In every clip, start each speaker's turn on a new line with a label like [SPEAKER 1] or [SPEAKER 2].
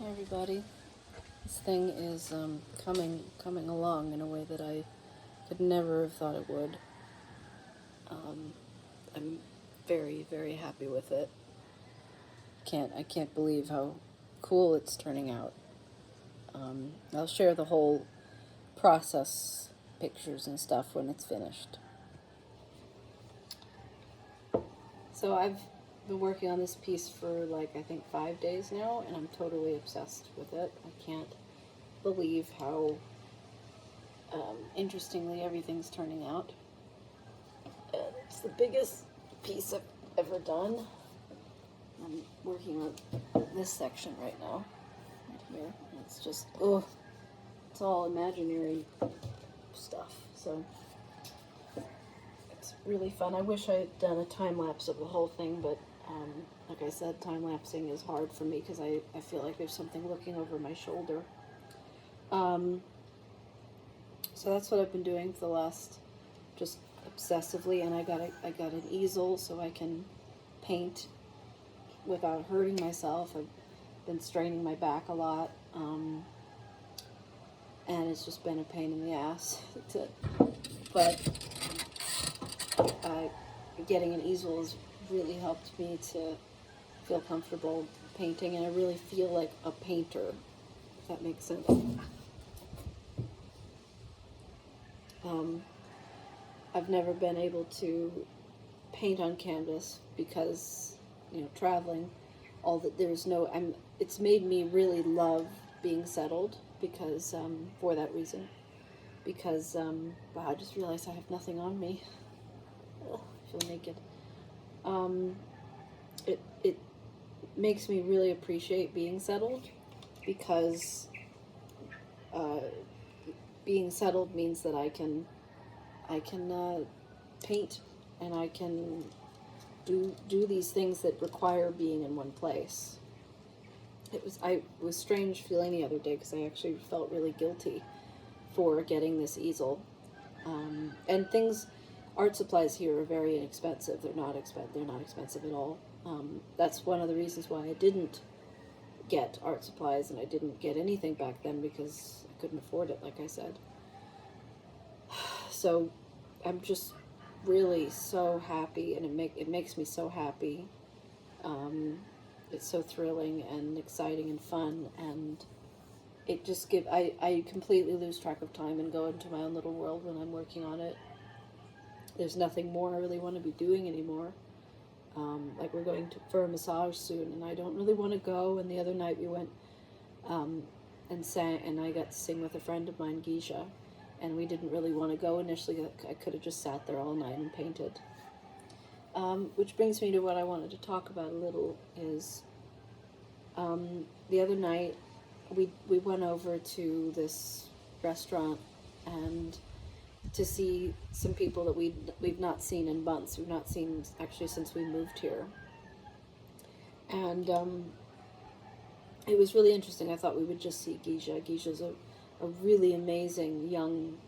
[SPEAKER 1] Hi everybody. This thing is coming along in a way that I could never have thought it would. I'm very happy with it. I can't believe how cool it's turning out. I'll share the whole process pictures and stuff when it's finished. So I've been working on this piece for I think 5 days now, and I'm totally obsessed with it. I can't believe how interestingly everything's turning out. And it's the biggest piece I've ever done. I'm working on this section right now, right here. And it's just, it's all imaginary stuff. So it's really fun. I wish I had done a time lapse of the whole thing, but like I said, time lapsing is hard for me because I feel like there's something looking over my shoulder. So that's what I've been doing for the last, just obsessively, and I got an easel so I can paint without hurting myself. I've been straining my back a lot, and it's just been a pain in the ass. But getting an easel has really helped me to feel comfortable painting, and I really feel like a painter, if that makes sense. I've never been able to paint on canvas because, traveling, it's made me really love being settled because, for that reason, because, wow, I just realized I have nothing on me. Ugh, I feel naked. It makes me really appreciate being settled because, being settled means that I can paint, and I can do these things that require being in one place. It was strange feeling the other day because I actually felt really guilty for getting this easel. And art supplies here are very inexpensive. They're not expensive at all. That's one of the reasons why I didn't get art supplies, and I didn't get anything back then because I couldn't afford it, like I said. So I'm just really so happy, and it makes me so happy. It's so thrilling and exciting and fun, and it just I completely lose track of time and go into my own little world when I'm working on it. There's nothing more I really want to be doing anymore. Like we're going for a massage soon, and I don't really want to go. And the other night we went and sang, and I got to sing with a friend of mine, Geisha, and we didn't really want to go initially. I could have just sat there all night and painted. Which brings me to what I wanted to talk about a little is the other night we went over to this restaurant and to see some people that we've not seen in months. We've not seen actually since we moved here, and it was really interesting. I thought we would just see Geisha. Geisha's a really amazing young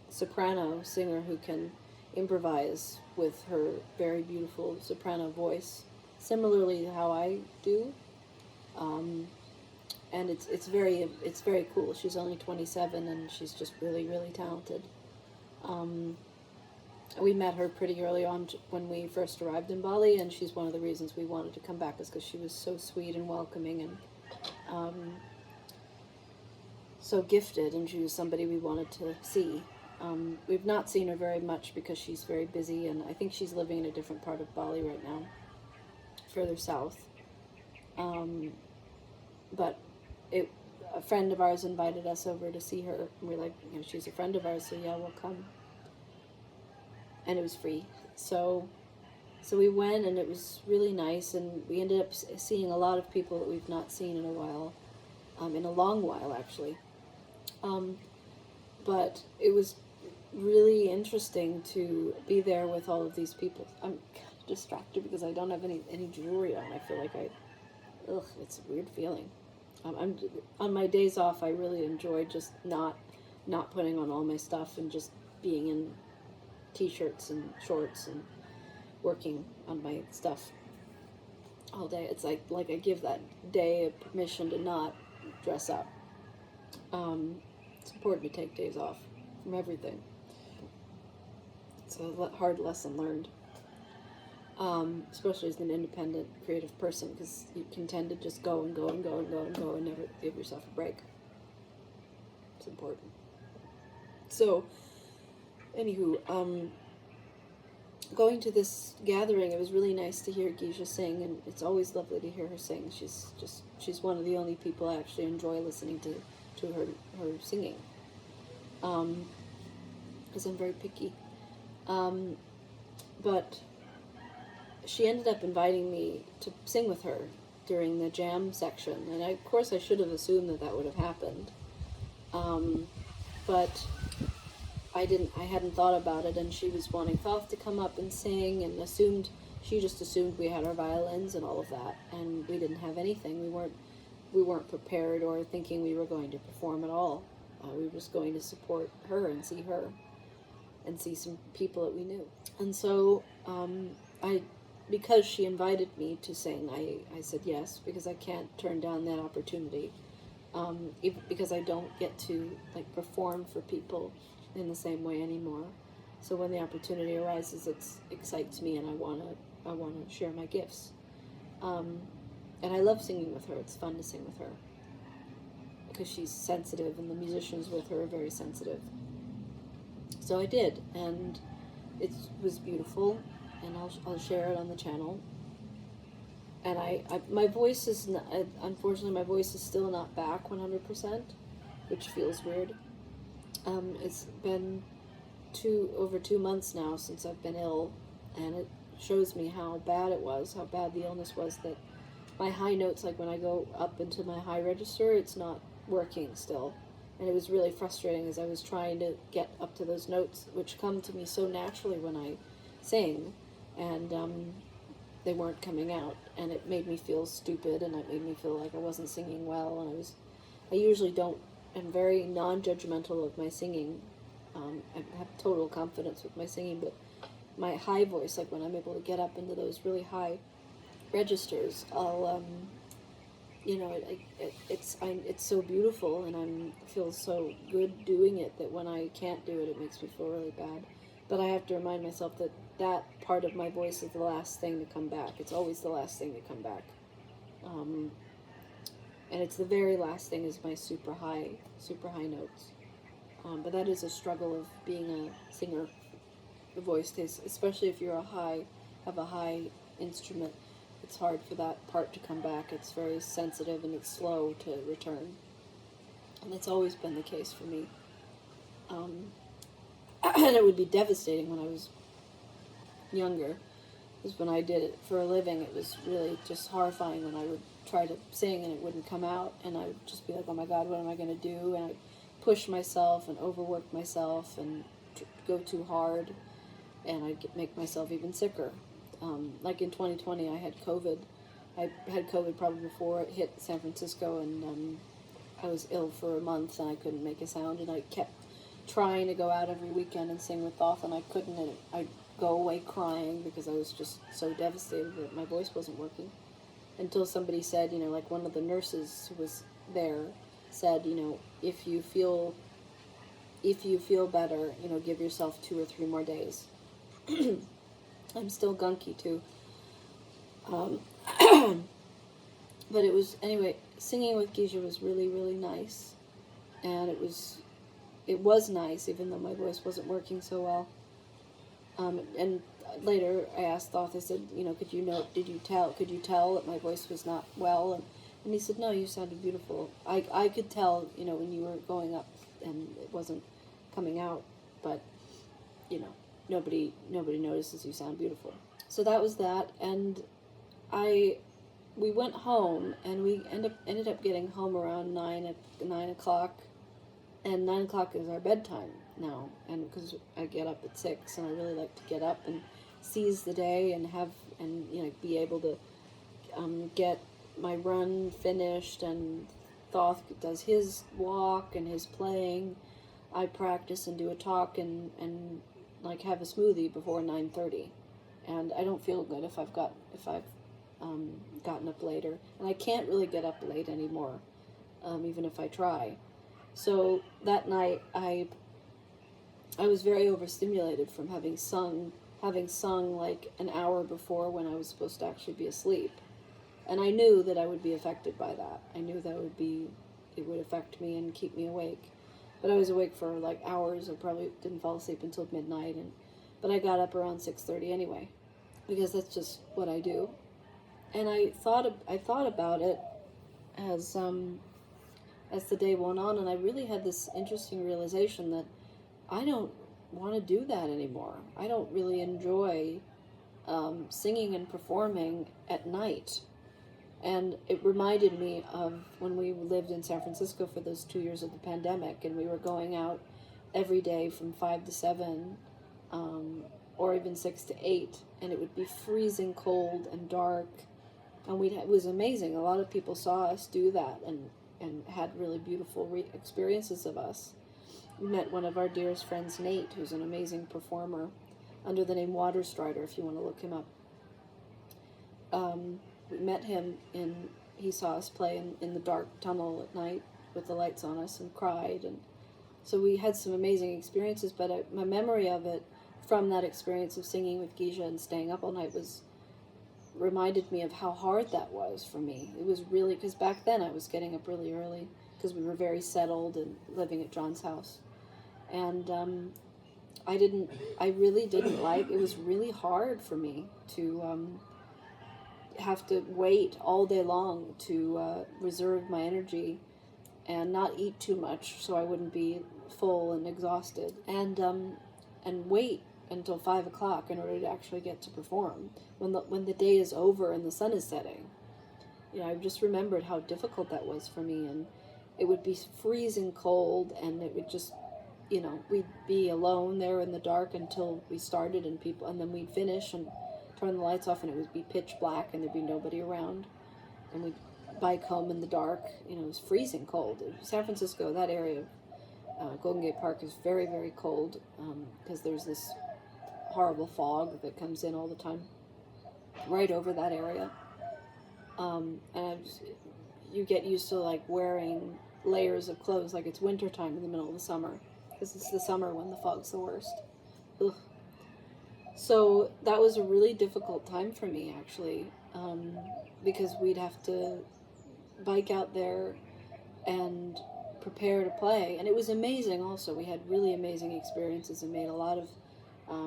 [SPEAKER 1] soprano singer who can improvise with her very beautiful soprano voice, similarly to how I do. And it's very cool. She's only 27, and she's just really talented. We met her pretty early on when we first arrived in Bali, and she's one of the reasons we wanted to come back is because she was so sweet and welcoming and so gifted, and she was somebody we wanted to see. We've not seen her very much because she's very busy, and I think she's living in a different part of Bali right now, further south. But a friend of ours invited us over to see her, and we're like, she's a friend of ours, so yeah, we'll come. And it was free, so we went, and it was really nice, and we ended up seeing a lot of people that we've not seen in a while, in a long while actually. But it was really interesting to be there with all of these people. I'm distracted because I don't have any jewelry on. I feel like it's a weird feeling. I'm on my days off. I really enjoy just not putting on all my stuff and just being in t-shirts and shorts and working on my stuff. all day. It's like I give that day a permission to not dress up. It's important to take days off from everything. It's a hard lesson learned, especially as an independent creative person, because you can tend to just go and go and go and go and go and never give yourself a break. It's important. So, anywho, going to this gathering, it was really nice to hear Geisha sing, and it's always lovely to hear her sing. She's one of the only people I actually enjoy listening to her singing, because I'm very picky. But she ended up inviting me to sing with her during the jam section, and of course I should have assumed that would have happened, but I hadn't thought about it, and she was wanting Thoth to come up and sing, and she just assumed we had our violins and all of that, and we didn't have anything. We weren't prepared or thinking we were going to perform at all. We were just going to support her and see her, and see some people that we knew. And so, because she invited me to sing, I said yes, because I can't turn down that opportunity, because I don't get to perform for people in the same way anymore. So when the opportunity arises, it excites me, and I want to share my gifts. And I love singing with her. It's fun to sing with her, because she's sensitive, and the musicians with her are very sensitive. So I did, and it was beautiful, and I'll share it on the channel. And my voice is not, unfortunately, my voice is still not back 100%, which feels weird. It's been over 2 months now since I've been ill, and it shows me how bad the illness was, that my high notes, like when I go up into my high register, it's not working still. And it was really frustrating as I was trying to get up to those notes, which come to me so naturally when I sing, and they weren't coming out, and it made me feel stupid, and it made me feel like I wasn't singing well, and I usually I'm very non-judgmental of my singing. I have total confidence with my singing, but my high voice, like when I'm able to get up into those really high registers, I'll, it's so beautiful, and I feel so good doing it, that when I can't do it, it makes me feel really bad. But I have to remind myself that part of my voice is the last thing to come back. It's always the last thing to come back. And it's the very last thing is my super high notes. But that is a struggle of being a singer. The voice takes, especially if you're have a high instrument, it's hard for that part to come back. It's very sensitive, and it's slow to return. And it's always been the case for me. And it would be devastating when I was younger, because when I did it for a living, it was really just horrifying when I would try to sing and it wouldn't come out, and I would just be like, oh my God, what am I going to do? And I'd push myself and overwork myself and go too hard, and I'd make myself even sicker. Like in 2020, I had COVID. I had COVID probably before it hit San Francisco, and I was ill for a month, and I couldn't make a sound, and I kept trying to go out every weekend and sing with Thoth, and I couldn't, and I'd go away crying because I was just so devastated that my voice wasn't working. Until somebody said, like one of the nurses who was there said, if you feel better, give yourself 2 or 3 more days. I'm still gunky too. But it was, anyway, singing with Geisha was really, really nice. And it was nice, even though my voice wasn't working so well. And later I asked Thoth, I said, could you tell that my voice was not well? And he said, no, you sounded beautiful. I could tell, when you were going up and it wasn't coming out, but, nobody notices you sound beautiful. So that was that, and we went home, and we ended up getting home around 9 o'clock, and 9 o'clock is our bedtime now, and because I get up at 6, and I really like to get up and seize the day and be able to get my run finished, and Thoth does his walk and his playing. I practice and do a talk and have a smoothie before 9:30, and I don't feel good if I've gotten up later. And I can't really get up late anymore, even if I try. So that night, I was very overstimulated from having sung like an hour before when I was supposed to actually be asleep. And I knew that I would be affected by that. I knew that it would affect me and keep me awake. But I was awake for like hours. I probably didn't fall asleep until midnight, but I got up around 6:30 anyway, because that's just what I do. And I thought about it as the day went on, and I really had this interesting realization that I don't want to do that anymore. I don't really enjoy singing and performing at night. And it reminded me of when we lived in San Francisco for those 2 years of the pandemic, and we were going out every day from 5 to 7, or even 6 to 8, and it would be freezing cold and dark. And it was amazing. A lot of people saw us do that and had really beautiful experiences of us. We met one of our dearest friends, Nate, who's an amazing performer under the name Waterstrider, if you want to look him up. We met him he saw us play in the dark tunnel at night with the lights on us and cried. And so we had some amazing experiences, but my memory of it from that experience of singing with Geisha and staying up all night reminded me of how hard that was for me. It was really, because back then I was getting up really early because we were very settled and living at John's house. And I really didn't like, it was really hard for me to have to wait all day long to reserve my energy and not eat too much so I wouldn't be full and exhausted, and wait until 5 o'clock in order to actually get to perform when the day is over and the sun is setting. I just remembered how difficult that was for me, and it would be freezing cold, and it would just, we'd be alone there in the dark until we started, and then we'd finish and turn the lights off, and it would be pitch black and there'd be nobody around, and we'd bike home in the dark. It was freezing cold. San Francisco, that area of Golden Gate Park, is very, very cold because there's this horrible fog that comes in all the time right over that area, and you get used to like wearing layers of clothes like it's wintertime in the middle of the summer, because it's the summer when the fog's the worst. Ugh. So that was a really difficult time for me, actually, because we'd have to bike out there and prepare to play. And it was amazing also. We had really amazing experiences and made a lot of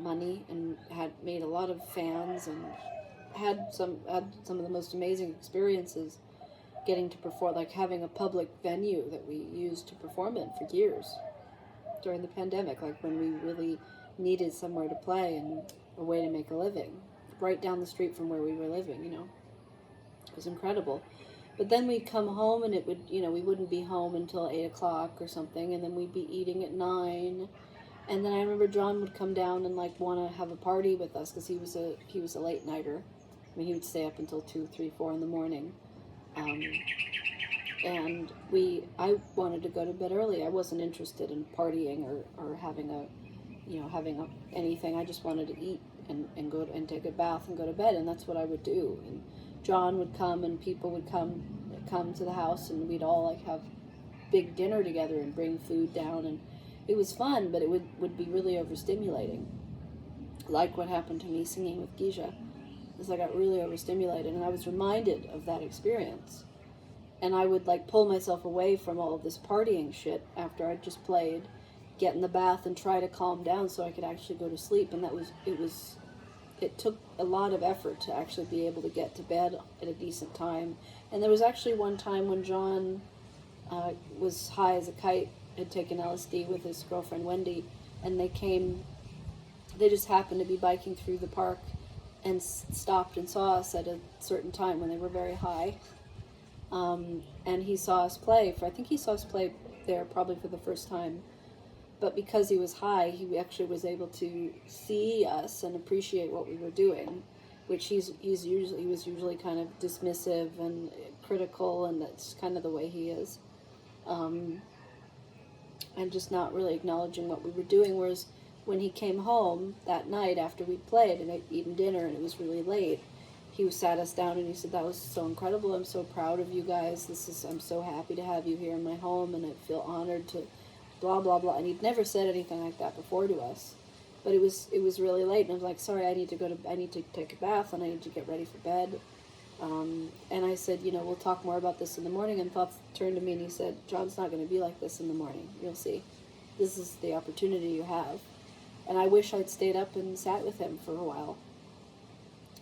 [SPEAKER 1] money and had made a lot of fans and had some of the most amazing experiences getting to perform, like having a public venue that we used to perform in for years during the pandemic, like when we really needed somewhere to play and a way to make a living, right down the street from where we were living. It was incredible. But then we'd come home, and it would, we wouldn't be home until 8 o'clock or something, and then we'd be eating at 9. And then I remember John would come down and like want to have a party with us, because he was a late nighter. I mean, he would stay up until 2, 3, 4 in the morning. And I wanted to go to bed early. I wasn't interested in partying or having anything. I just wanted to eat and go and take a bath and go to bed, and that's what I would do. And John would come, and people would come to the house, and we'd all like have big dinner together and bring food down, and it was fun, but it would be really overstimulating, like what happened to me singing with Geisha. I got really overstimulated, and I was reminded of that experience. And I would like pull myself away from all of this partying shit after I'd just played, get in the bath and try to calm down so I could actually go to sleep. And it took a lot of effort to actually be able to get to bed at a decent time. And there was actually one time when John was high as a kite, had taken LSD with his girlfriend Wendy, and they just happened to be biking through the park and stopped and saw us at a certain time when they were very high. And he saw us play. I think he saw us play there probably for the first time. But because he was high, he actually was able to see us and appreciate what we were doing, which he was usually kind of dismissive and critical, and that's kind of the way he is. And just not really acknowledging what we were doing. Whereas when he came home that night after we'd played and I'd eaten dinner and it was really late, he sat us down and he said, "That was so incredible. I'm so proud of you guys. I'm so happy to have you here in my home, and I feel honored to blah, blah, blah." And he'd never said anything like that before to us. But it was really late, and I was like, "Sorry, I need to take a bath, and I need to get ready for bed." And I said, "We'll talk more about this in the morning." And Thoughts turned to me and he said, "John's not going to be like this in the morning. You'll see. This is the opportunity you have." And I wish I'd stayed up and sat with him for a while,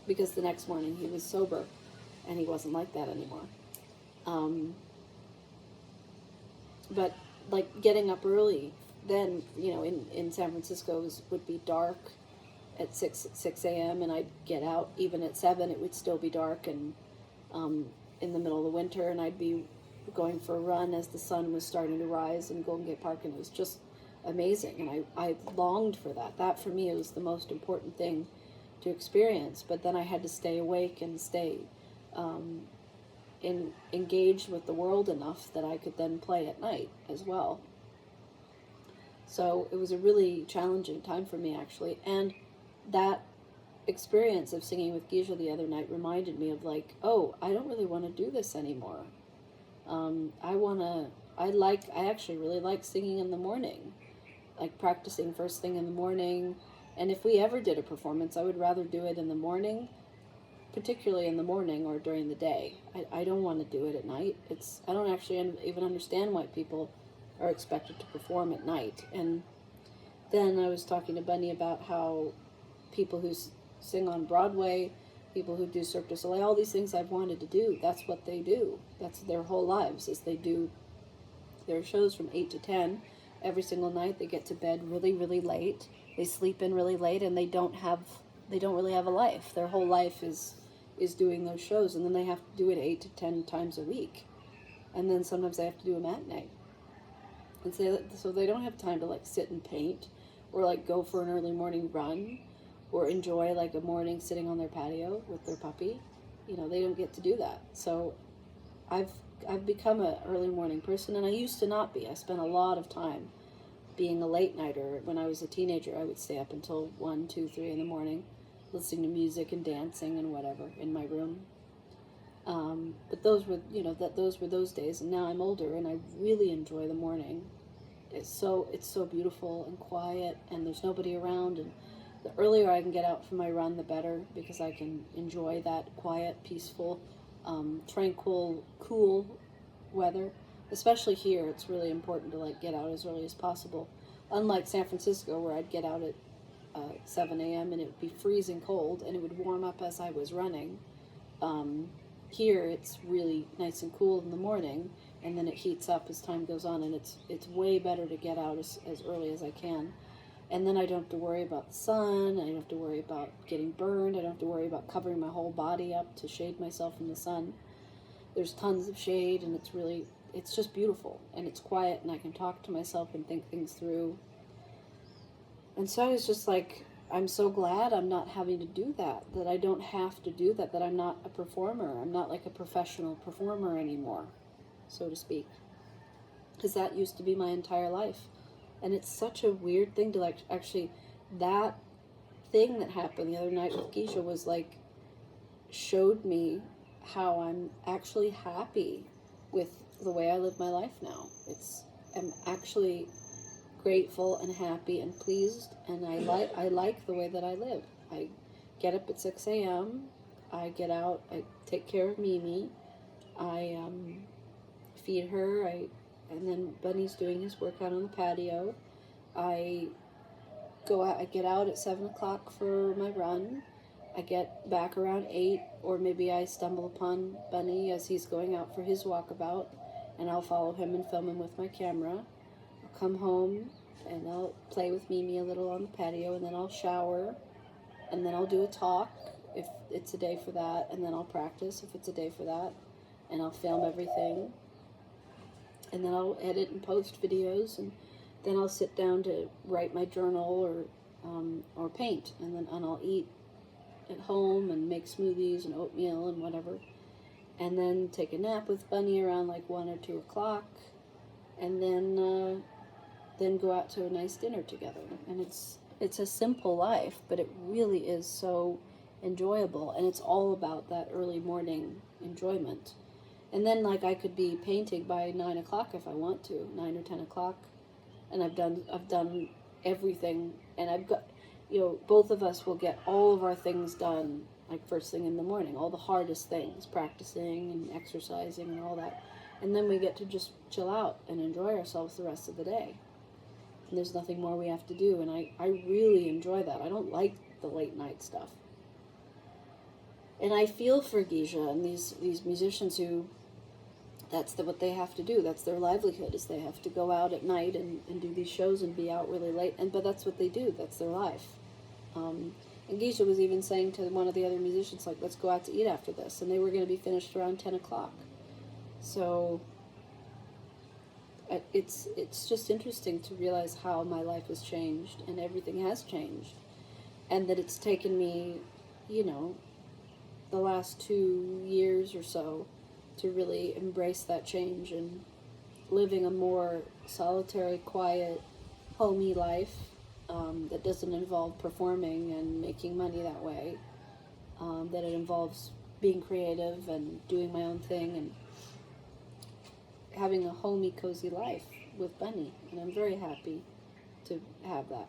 [SPEAKER 1] because the next morning he was sober and he wasn't like that anymore. But like getting up early, then, in San Francisco would be dark at 6 a.m. and I'd get out even at 7. It would still be dark, and in the middle of the winter, and I'd be going for a run as the sun was starting to rise in Golden Gate Park, and it was just amazing. And I longed for that. That for me was the most important thing to experience. But then I had to stay awake and stay engaged with the world enough that I could then play at night as well. So it was a really challenging time for me, actually. And that experience of singing with Geisha the other night reminded me of like, oh, I don't really want to do this anymore. I actually really like singing in the morning, like practicing first thing in the morning. And if we ever did a performance, I would rather do it in the morning, particularly in the morning or during the day. I don't want to do it at night. I don't actually even understand why people are expected to perform at night. And then I was talking to Bunny about how people who sing on Broadway, people who do Cirque du Soleil, all these things I've wanted to do, that's what they do. That's their whole lives, is they do their shows from 8 to 10 every single night. They get to bed really, really late. They sleep in really late, and they don't really have a life. Their whole life is doing those shows, and then they have to do it 8 to 10 times a week. And then sometimes they have to do a matinee. And so they don't have time to like sit and paint, or like go for an early morning run, or enjoy like a morning sitting on their patio with their puppy. They don't get to do that. So I've become an early morning person, and I used to not be. I spent a lot of time being a late nighter. When I was a teenager, I would stay up until 1, 2, 3 in the morning, listening to music and dancing and whatever in my room. But those were those days, and now I'm older, and I really enjoy the morning. It's so beautiful and quiet, and there's nobody around, and the earlier I can get out for my run, the better, because I can enjoy that quiet, peaceful, tranquil, cool weather. Especially here, it's really important to like get out as early as possible. Unlike San Francisco, where I'd get out at 7 a.m. and it would be freezing cold, and it would warm up as I was running. Here, it's really nice and cool in the morning, and then it heats up as time goes on, and it's way better to get out as early as I can. And then I don't have to worry about the sun. I don't have to worry about getting burned. I don't have to worry about covering my whole body up to shade myself from the sun. There's tons of shade, and it's just beautiful, and it's quiet, and I can talk to myself and think things through. And so I was just like, I'm so glad I'm not having to do that I don't have to do that I'm not a performer. I'm not like a professional performer anymore, so to speak. Because that used to be my entire life. And it's such a weird thing to like, actually, that thing that happened the other night with Geisha was like, showed me how I'm actually happy with the way I live my life now. I'm actually grateful and happy and pleased, and I like the way that I live. I get up at 6 a.m. I get out. I take care of Mimi. I feed her. And then Bunny's doing his work out on the patio. I go out. I get out at 7 o'clock for my run. I get back around 8, or maybe I stumble upon Bunny as he's going out for his walkabout, and I'll follow him and film him with my camera. I'll come home, and I'll play with Mimi a little on the patio, and then I'll shower, and then I'll do a talk if it's a day for that, and then I'll practice if it's a day for that, and I'll film everything, and then I'll edit and post videos, and then I'll sit down to write my journal or paint, and I'll eat at home and make smoothies and oatmeal and whatever, and then take a nap with Bunny around like 1 or 2 o'clock, and then go out to a nice dinner together. And it's a simple life, but it really is so enjoyable, and it's all about that early morning enjoyment. And then, like, I could be painting by 9 o'clock if I want to, 9 or 10 o'clock, and I've done everything, and I've got, both of us will get all of our things done like first thing in the morning, all the hardest things, practicing and exercising and all that, and then we get to just chill out and enjoy ourselves the rest of the day. And there's nothing more we have to do, and I really enjoy that. I don't like the late night stuff. And I feel for Geisha and these musicians who, what they have to do. That's their livelihood, is they have to go out at night and do these shows and be out really late. But that's what they do. That's their life. And Geisha was even saying to one of the other musicians, like, let's go out to eat after this. And they were going to be finished around 10 o'clock. So it's just interesting to realize how my life has changed, and everything has changed. And that it's taken me, the last 2 years or so to really embrace that change and living a more solitary, quiet, homey life that doesn't involve performing and making money that way, that it involves being creative and doing my own thing and having a homey, cozy life with Bunny. And I'm very happy to have that.